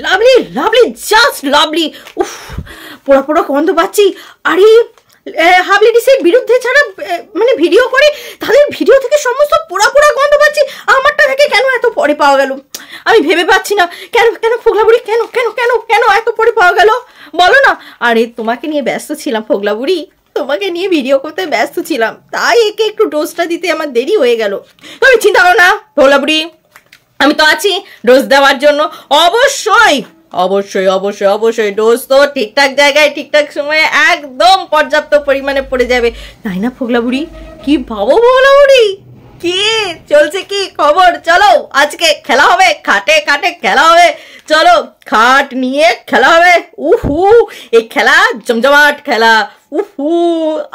Lovely lovely just lovely. উফ, পোড়া পোড়া গন্ধ পাচ্ছি। আরে হাবলি ডিসের বিরুদ্ধে যারা মানে ভিডিও করে তাদের ভিডিও থেকে সমস্ত পোড়া পোড়া গন্ধ পাচ্ছি। আমারটা থেকে কেন এত পরে পাওয়া গেল আমি ভেবে পাচ্ছি না। কেন কেন ফোগলা বুড়ি, কেন কেন কেন কেন এত পরে পাওয়া গেল বলো না। আরে তোমাকে নিয়ে ব্যস্ত ছিলাম ফোগলা বুড়ি, তোমাকে নিয়ে ভিডিও করতে ব্যস্ত ছিলাম, তাই একে একটু ডোজটা দিতে আমার দেরি হয়ে গেল। তুমি চিন্তা করো না ফোগলা বুড়ি, আমি তো আছি ডোজ দেওয়ার জন্য। অবশ্যই অবশ্যই অবশ্যই অবশ্যই ডোজ তো ঠিকঠাক জায়গায় ঠিকঠাক সময়ে একদম পর্যাপ্ত পরিমাণে পড়ে যাবে, তাই না ফোগলা বুড়ি? কি ভাবো ফোগলা বুড়ি? কি চলছে কি খবর? চলো আজকে খেলা হবে, খাটে খাটে খেলা হবে। চলো খাট নিয়ে খেলা হবে। উহু, এই খেলা জমজমাট খেলা। উহু,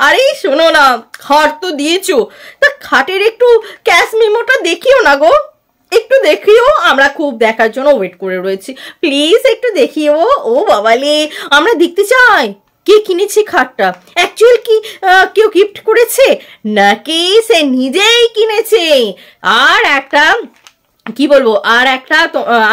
আরে শোনো না, খাট তো দিয়েছো, তা খাটের একটু ক্যাশ মেমোটা দেখিও না গো, একটু দেখিও, আমরা খুব দেখার জন্য ওয়েট করে রয়েছি, প্লিজ একটু দেখিও। ও বাবালে, আমরা দেখতে চাই কে কিনেছে খাটটা। অ্যাকচুয়াল কি কেউ গিফট করেছে নাকি সে নিজেই কিনেছে? আর একটা কি বলবো, আর একটা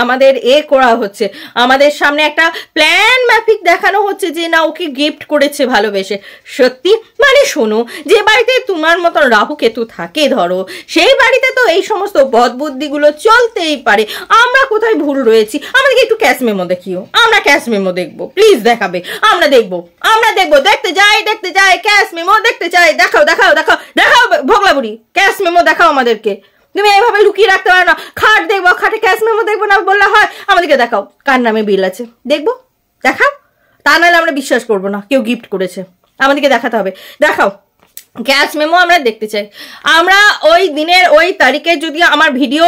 আমাদের করা হচ্ছে, আমাদের সামনে একটা প্ল্যান ম্যাপিক দেখানো হচ্ছে যে না ওকে গিফট করেছে ভালোবেসে। সত্যি মানে শোনো, যে বাড়িতে তোমার মতন রাহু কেতু থাকে ধরো, সেই বাড়িতে তো এই সমস্ত বদবুদ্ধিগুলো চলতেই পারে। আমরা কোথায় ভুল রয়েছি? আমাদেরকে একটু ক্যাশ মেমো দেখিও, আমরা ক্যাশ মেমো দেখবো, প্লিজ দেখাবে, আমরা দেখবো, আমরা দেখবো, দেখতে যাই ক্যাশ মেমো দেখতে চাই। দেখাও দেখাও দেখাও দেখাও ভোগলা বুড়ি, ক্যাশ মেমো দেখাও আমাদেরকে। তুমি এইভাবে লুকিয়ে রাখতে পারো না। খাট দেখবো, খাটে ক্যাশ মেমো দেখবো না বললে হয়? আমাদেরকে দেখাও কার নামে বিল আছে, দেখবো, দেখাও, তা নাহলে আমরা বিশ্বাস করবো না কেউ গিফট করেছে। আমাদেরকে দেখাতে হবে, দেখাও ক্যাশ মেমো, আমরা দেখতে চাই। আমরা ওই দিনের ওই তারিখে যদি আমার ভিডিও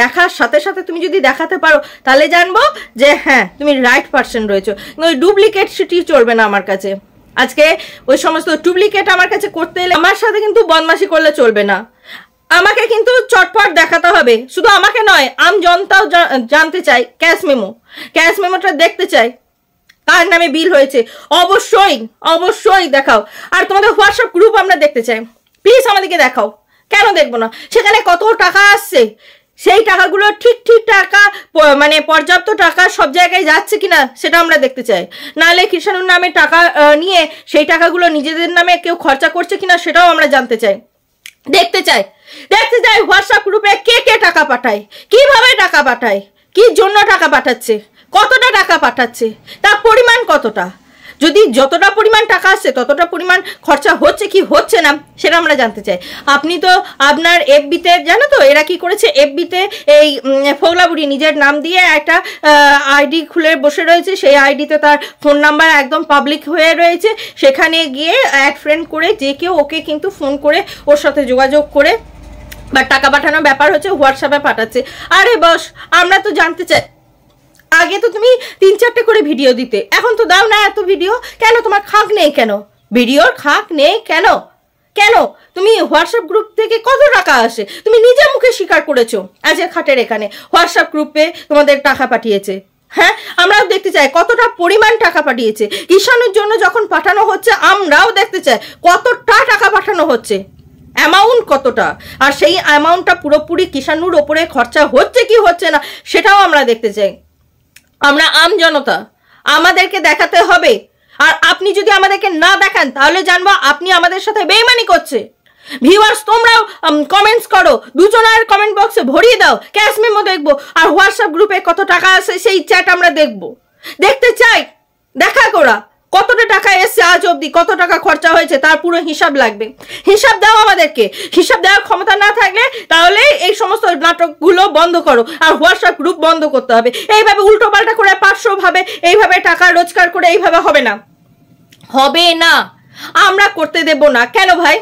দেখার সাথে সাথে তুমি যদি দেখাতে পারো তাহলে জানবো যে হ্যাঁ তুমি রাইট পার্সন রয়েছো। ওই ডুপ্লিকেট সিটি চলবে না আমার কাছে। আজকে ওই সমস্ত ডুপ্লিকেট আমার কাছে করতে এলে আমার সাথে কিন্তু বদমাশি করলে চলবে না, আমাকে কিন্তু চটপট দেখাতে হবে। শুধু আমাকে নয়, আম জনতাও জানতে চাই ক্যাশ মেমো, ক্যাশ মেমোটা দেখতে চাই, কার নামে বিল হয়েছে। অবশ্যই অবশ্যই দেখাও। আর তোমাদের হোয়াটসঅ্যাপ গ্রুপ আমরা দেখতে চাই, প্লিজ আমাদেরকে দেখাও। কেন দেখবো না? সেখানে কত টাকা আসছে, সেই টাকাগুলো ঠিক ঠিক টাকা মানে পর্যাপ্ত টাকা সব জায়গায় যাচ্ছে কিনা সেটা আমরা দেখতে চাই। নাহলে কৃষাণুর নামে টাকা নিয়ে সেই টাকাগুলো নিজেদের নামে কেউ খরচা করছে কিনা সেটাও আমরা জানতে চাই, দেখতে চাই হোয়াটসঅ্যাপ গ্রুপে কে কে টাকা পাঠায়, কিভাবে টাকা পাঠায়, কি জন্য টাকা পাঠাচ্ছে, কতটা টাকা পাঠাচ্ছে, তার পরিমাণ কতটা, যদি যতটা পরিমাণ টাকা আসছে ততটা পরিমাণ খরচা হচ্ছে কি হচ্ছে না সেটা আমরা জানতে চাই। আপনি তো আপনার এফবিতে জানো তো এরা কি করেছে, এফবিতে এই ফোগলা বুড়ি নিজের নাম দিয়ে একটা আইডি খুলে বসে রয়েছে, সেই আইডিতে তার ফোন নাম্বার একদম পাবলিক হয়ে রয়েছে। সেখানে গিয়ে অ্যাড ফ্রেন্ড করে যে কেউ ওকে কিন্তু ফোন করে ওর সাথে যোগাযোগ করে বা টাকা পাঠানোর ব্যাপার হচ্ছে হোয়াটসঅ্যাপে পাঠাচ্ছে। আরে বস, আমরা তো জানতে চাই, আগে তো তুমি 3-4টে করে ভিডিও দিতে, এখন তো দাও না এত ভিডিও, কেন তোমার খাঁক নেই? কেন ভিডিওর খাঁক নেই? কেন কেন তুমি হোয়াটসঅ্যাপ গ্রুপ থেকে কত টাকা আসে তুমি নিজে মুখে স্বীকার করেছো। আজকে খাটের এখানে হোয়াটসঅ্যাপ গ্রুপে তোমাদের টাকা পাঠিয়েছে, হ্যাঁ আমরাও দেখতে চাই কতটা পরিমাণ টাকা পাঠিয়েছে। কৃষাণুর জন্য যখন পাঠানো হচ্ছে আমরাও দেখতে চাই কতটা টাকা পাঠানো হচ্ছে, অ্যামাউন্ট কতটা, আর সেই অ্যামাউন্টটা পুরোপুরি কৃষাণুর ওপরে খরচা হচ্ছে কি হচ্ছে না সেটাও আমরা দেখতে চাই। আমরা আম জনতা, আমাদেরকে দেখাতে হবে। আর আপনি যদি আমাদেরকে না দেখান তাহলে জানবো আপনি আমাদের সাথে বেইমানি করছে। ভিউয়ার্স তোমরাও কমেন্টস করো, দুজনের কমেন্ট বক্সে ভরিয়ে দাও, ক্যাশ মেমো দেখবো, আর হোয়াটসঅ্যাপ গ্রুপে কত টাকা আছে সেই চ্যাট আমরা দেখবো, দেখতে চাই। দেখা করা কতটা টাকা এসছে আজ অবধি, কত টাকা খরচা হয়েছে তার পুরো হিসাব লাগবে। হিসাব দাও আমাদেরকে, হিসাব দেওয়ার ক্ষমতা না থাকলে তাহলে এই সমস্ত নাটকগুলো বন্ধ করো, আর হোয়াটসঅ্যাপ গ্রুপ বন্ধ করতে হবে। এইভাবে উল্টো পাল্টা করে 500 ভাবে এইভাবে টাকা রোজগার করে এইভাবে হবে না, হবে না, আমরা করতে দেব না। কেন ভাই?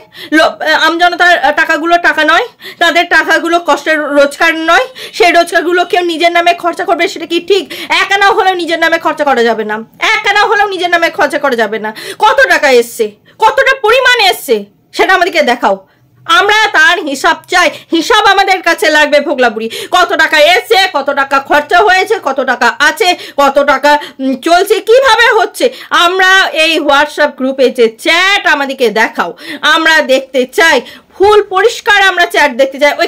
আমজনতার টাকাগুলো টাকা নয়, তাদের টাকাগুলো কষ্টের রোজগার নয়, সেই রোজগারগুলো কেউ নিজের নামে খরচা করবে সেটা কি ঠিক? এক আনাও হলেও নিজের নামে খরচা করা যাবে না, এক আনাও হলেও নিজের নামে খরচা করা যাবে না। কত টাকা এসছে, কতটা পরিমাণে এসছে সেটা আমাদেরকে দেখাও, আমরা তার হিসাব চাই। হিসাব আমাদের কাছে লাগবে ভোগলা বুড়ি, কত টাকা এসছে, কত টাকা খরচা হয়েছে, কত টাকা আছে, কত টাকা চলছে, কিভাবে হচ্ছে। আমরা এই হোয়াটসঅ্যাপ গ্রুপে যে চ্যাট আমাদেরকে দেখাও, আমরা দেখতে চাই, ফুল পরিষ্কার আমরা চ্যাট দেখতে চাই, ওই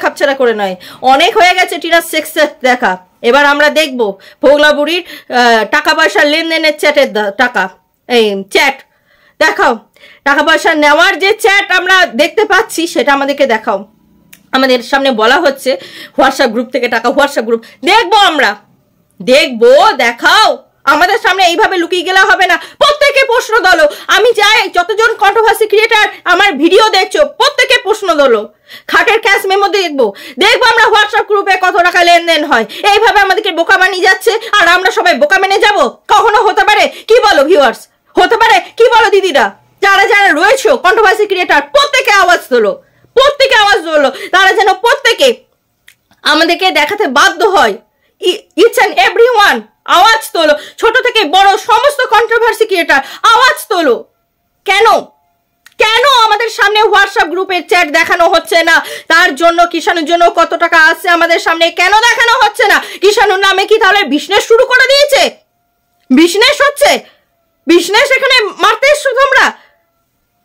খাপছাড়া করে নয়। অনেক হয়ে গেছে টিনার সেক্স দেখা, এবার আমরা দেখব ফোগলা বুড়ির টাকা পয়সার লেনদেনের চ্যাটের টাকা, এই চ্যাট দেখাও, টাকা পয়সা নেওয়ার যে চ্যাট আমরা দেখতে পাচ্ছি সেটা আমাদেরকে দেখাও। আমাদের সামনে বলা হচ্ছে হোয়াটসঅ্যাপ গ্রুপ থেকে টাকা, হোয়াটসঅ্যাপ গ্রুপ দেখবো আমরা, দেখবো, দেখাও। আমাদের সামনে এইভাবে লুকিয়ে গেলে হবে না। প্রত্যেকে প্রশ্ন দলো, আমি চাই যতজন কন্ট্রোভার্সি ক্রিয়েটার আমার ভিডিও দেখছো প্রত্যেকে প্রশ্ন দলো। খাটের ক্যাশ মেমো দেখবো আমরা হোয়াটসঅ্যাপ গ্রুপে কত টাকা লেনদেন হয়। এইভাবে আমাদেরকে বোকা বানিয়ে যাচ্ছে আর আমরা সবাই বোকা মেনে যাব? কখনো হতে পারে? কি বলো ভিউয়ার্স, হতে পারে? কি বলো দিদিরা, যারা যারা রয়েছে কন্ট্রোভার্সি ক্রিয়েটার প্রত্যেকে আওয়াজ তোলো, প্রত্যেকে আওয়াজ তোলো। তারা যেন প্রত্যেকে আমাদেরকে দেখাতে বাধ্য হয়। ইচ অ্যান্ড এভরিওয়ান আওয়াজ তোলো, ছোট থেকে বড় সমস্ত কন্ট্রোভার্সি ক্রিয়েটার আওয়াজ তোলো। কেন কেন আমাদের সামনে হোয়াটসঅ্যাপ গ্রুপের চ্যাট দেখানো হচ্ছে না? তার জন্য কিষাণুর জন্য কত টাকা আসছে আমাদের সামনে কেন দেখানো হচ্ছে না? কিষাণুর নামে কি তাহলে বিজনেস শুরু করে দিয়েছে? বিজনেস হচ্ছে, বিজনেস এখানে মারতে এসছো তোমরা?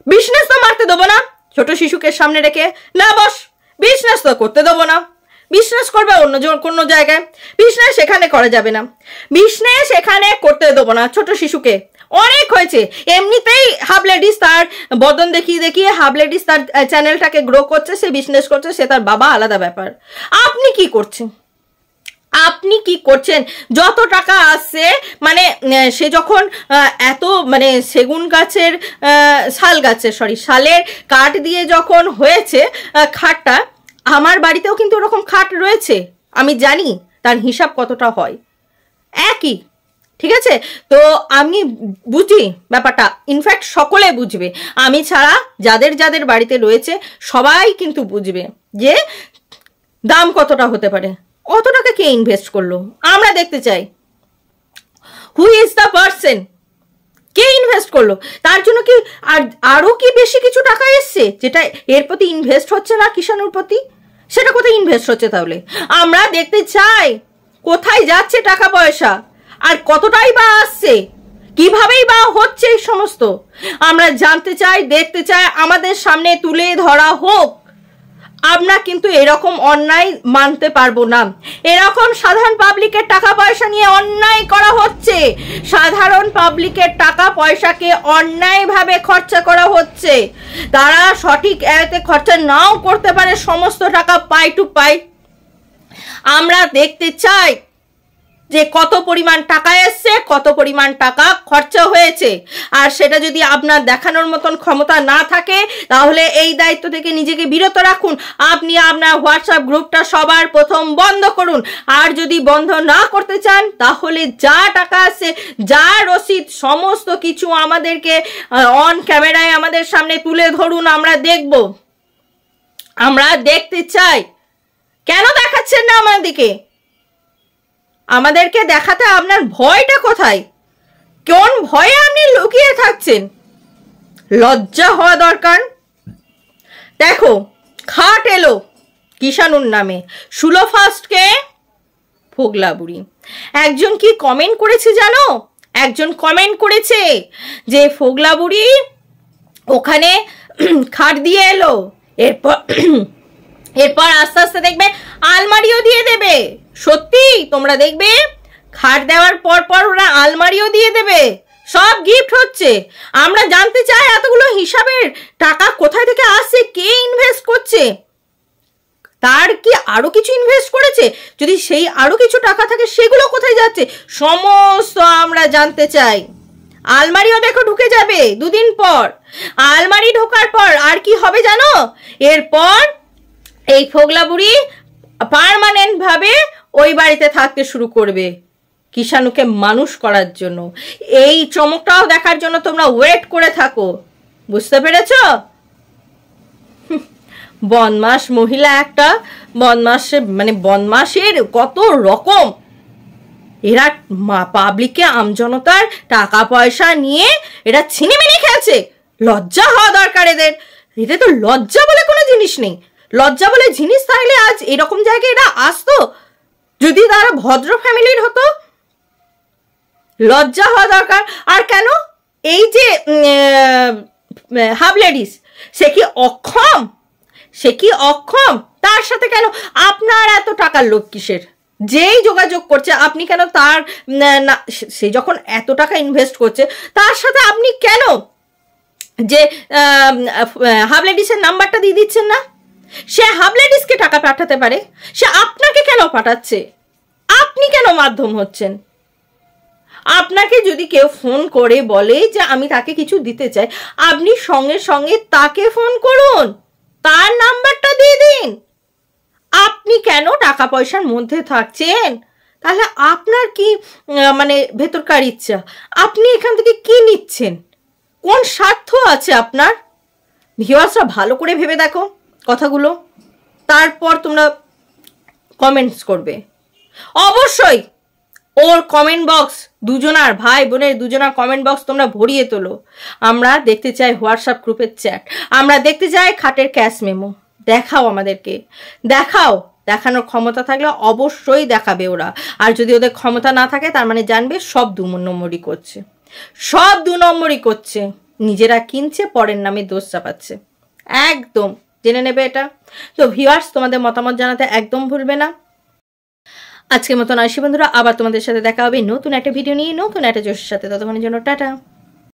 বিজনেস তো মারতে দেবো না, ছোট শিশুকে সামনে রেখে না বস, বিজনেস তো করতে দেবো না। বিজনেস করবে অন্য কোনো জায়গায়, বিজনেস এখানে করা যাবে না, বিজনেস এখানে করতে দেবো না ছোট শিশুকে। অনেক হয়েছে, এমনিতেই হাব লেডিস তার বদন দেখিয়ে দেখিয়ে হাব লেডিস তার চ্যানেলটাকে গ্রো করছে, সে বিজনেস করছে, সে তার বাবা, আলাদা ব্যাপার। আপনি কি করছেন? আপনি কি করছেন? যত টাকা আসছে মানে সে যখন এত মানে সেগুন গাছের শালের কাঠ দিয়ে যখন হয়েছে খাটটা, আমার বাড়িতেও কিন্তু ওরকম খাট রয়েছে, আমি জানি তার হিসাব কতটা হয়, একই, ঠিক আছে? তো আমি বুঝি ব্যাপারটা, ইনফ্যাক্ট সকলে বুঝবে, আমি ছাড়া যাদের যাদের বাড়িতে রয়েছে সবাই কিন্তু বুঝবে যে দাম কতটা হতে পারে। অত টাকা কে ইনভেস্ট করলো আমরা দেখতে চাই। Who is the person, K invest করলো? তার জন্য কি আরো কি বেশি কিছু টাকা এসছে যেটা এর প্রতি ইনভেস্ট হচ্ছে না কিষাণুর প্রতি? সেটা কোথায় ইনভেস্ট হচ্ছে? তাহলে আমরা দেখতে চাই কোথায় যাচ্ছে টাকা পয়সা আর কতটাই বা আসছে, কিভাবেই বা হচ্ছে এই সমস্ত আমরা জানতে চাই, দেখতে চাই, আমাদের সামনে তুলে ধরা হোক। আমরা কিন্তু এরকম অন্যায় মানতে পারবো না। এরকম সাধারণ পাবলিকের টাকা পয়সা নিয়ে অন্যায় করা হচ্ছে, সাধারণ পাবলিকের টাকা পয়সাকে অন্যায়ভাবে খরচা করা হচ্ছে। তারা সঠিক এতে খরচা নাও করতে পারে, সমস্ত টাকা পাই টু পাই। আমরা দেখতে চাই যে কত পরিমাণ টাকা এসছে, কত পরিমাণ টাকা খরচা হয়েছে। আর সেটা যদি আপনার দেখানোর মতন ক্ষমতা না থাকে তাহলে এই দায়িত্ব থেকে নিজেকে বিরত রাখুন। আপনি আপনার হোয়াটসঅ্যাপ গ্রুপটা সবার প্রথম বন্ধ করুন। আর যদি বন্ধ না করতে চান তাহলে যা টাকা আসছে, যা রসিদ, সমস্ত কিছু আমাদেরকে অন ক্যামেরায় আমাদের সামনে তুলে ধরুন, আমরা দেখব, আমরা দেখতে চাই। কেন দেখাচ্ছেন না আমাদেরকে? আমাদেরকে দেখাতে আপনার ভয়টা কোথায়? কোন ভয়ে আপনি লুকিয়ে থাকছেন? লজ্জা হওয়া দরকার। দেখো খাট এলো কিষাণুর নামে, সুলোফাস্টকে ফোগলা বুড়ি। একজন কি কমেন্ট করেছে জানো? একজন কমেন্ট করেছে যে ফোগলা বুড়ি ওখানে খাট দিয়ে এলো, এরপর আস্তে আস্তে দেখবে আলমারিও দিয়ে দেবে। সত্যি তোমরা দেখবে খাট দেওয়ার পর পর ওরা আলমারিও দিয়ে দেবে, সব গিফট হচ্ছে। আমরা জানতে চাই এতগুলো হিসাবের টাকা কোথায় থেকে আসছে, কে ইনভেস্ট করছে, তার কি আরো কিছু ইনভেস্ট করেছে? যদি সেই আরো কিছু টাকা থাকে সেগুলো কোথায় যাচ্ছে সমস্ত আমরা জানতে চাই। আলমারিও দেখো ঢুকে যাবে দুদিন পর। আলমারি ঢোকার পর আর কি হবে জানো? এরপর এই ফোগলা বুড়ি পার্মানেন্ট ভাবে ওই বাড়িতে থাকতে শুরু করবে কিষাণুকে মানুষ করার জন্য। এই চমকটাও দেখার জন্য তোমরা ওয়েট করে থাকো, বুঝতে পেরেছ? বদমাস মহিলা একটা, বদমাসের কত রকম। এরা পাবলিককে, আমজনতার টাকা পয়সা নিয়ে এরা ছিনিমিনি খেলছে। লজ্জা হওয়া দরকার এদের। এদের তো লজ্জা বলে কোনো জিনিস নেই। লজ্জা বলে জিনিস থাকলে আজ এরকম জায়গায় এরা আসতো? যদি তারা ভদ্র ফ্যামিলির হতো। লজ্জা হওয়া দরকার। আর কেন এই যে হাব লেডিস, সে কি অক্ষম? সে কি অক্ষম? তার সাথে কেন আপনার এত টাকার লোভ কিসের? যেই যোগাযোগ করছে আপনি কেন তার না, সে যখন এত টাকা ইনভেস্ট করছে তার সাথে আপনি কেন যে হাবলেডিসের নাম্বারটা দিয়ে দিচ্ছেন না? সে হাবলেডিসকে টাকা পাঠাতে পারে, সে আপনাকে কেন পাঠাচ্ছে? আপনি কেন মাধ্যম হচ্ছেন? আপনাকে যদি কেউ ফোন করে বলে যে আমি তাকে কিছু দিতে চাই, আপনি সঙ্গে সঙ্গে তাকে ফোন করুন, তার নাম্বারটা দিয়ে দিন। আপনি কেন টাকা পয়সার মধ্যে থাকছেন? তাহলে আপনার কি মানে ভেতরকার ইচ্ছা? আপনি এখান থেকে কি নিচ্ছেন? কোন স্বার্থ আছে আপনার? ভিউয়ার্সরা ভালো করে ভেবে দেখো কথাগুলো, তারপর তোমরা কমেন্টস করবে। অবশ্যই ওর কমেন্ট বক্স, দুজনার ভাই বোনের দুজনার কমেন্ট বক্স তোমরা ভরিয়ে তোলো। আমরা দেখতে চাই হোয়াটসঅ্যাপ গ্রুপের চ্যাট, আমরা দেখতে চাই খাটের ক্যাশ মেমো। দেখাও আমাদেরকে, দেখাও। দেখানোর ক্ষমতা থাকলে অবশ্যই দেখাবে ওরা। আর যদি ওদের ক্ষমতা না থাকে তার মানে জানবে সব 2 নম্বরই করছে, সব 2 নম্বরই করছে। নিজেরা কিনছে, পরের নামে দোষ চাপাচ্ছে। একদম জেনে নেবে এটা। তো ভিউয়ার্স, তোমাদের মতামত জানাতে একদম ভুলবে না। আজকের মতন আসি বন্ধুরা, আবার তোমাদের সাথে দেখা হবে নতুন একটা ভিডিও নিয়ে, নতুন একটা জোশের সাথে। ততক্ষণের জন্য টাটা।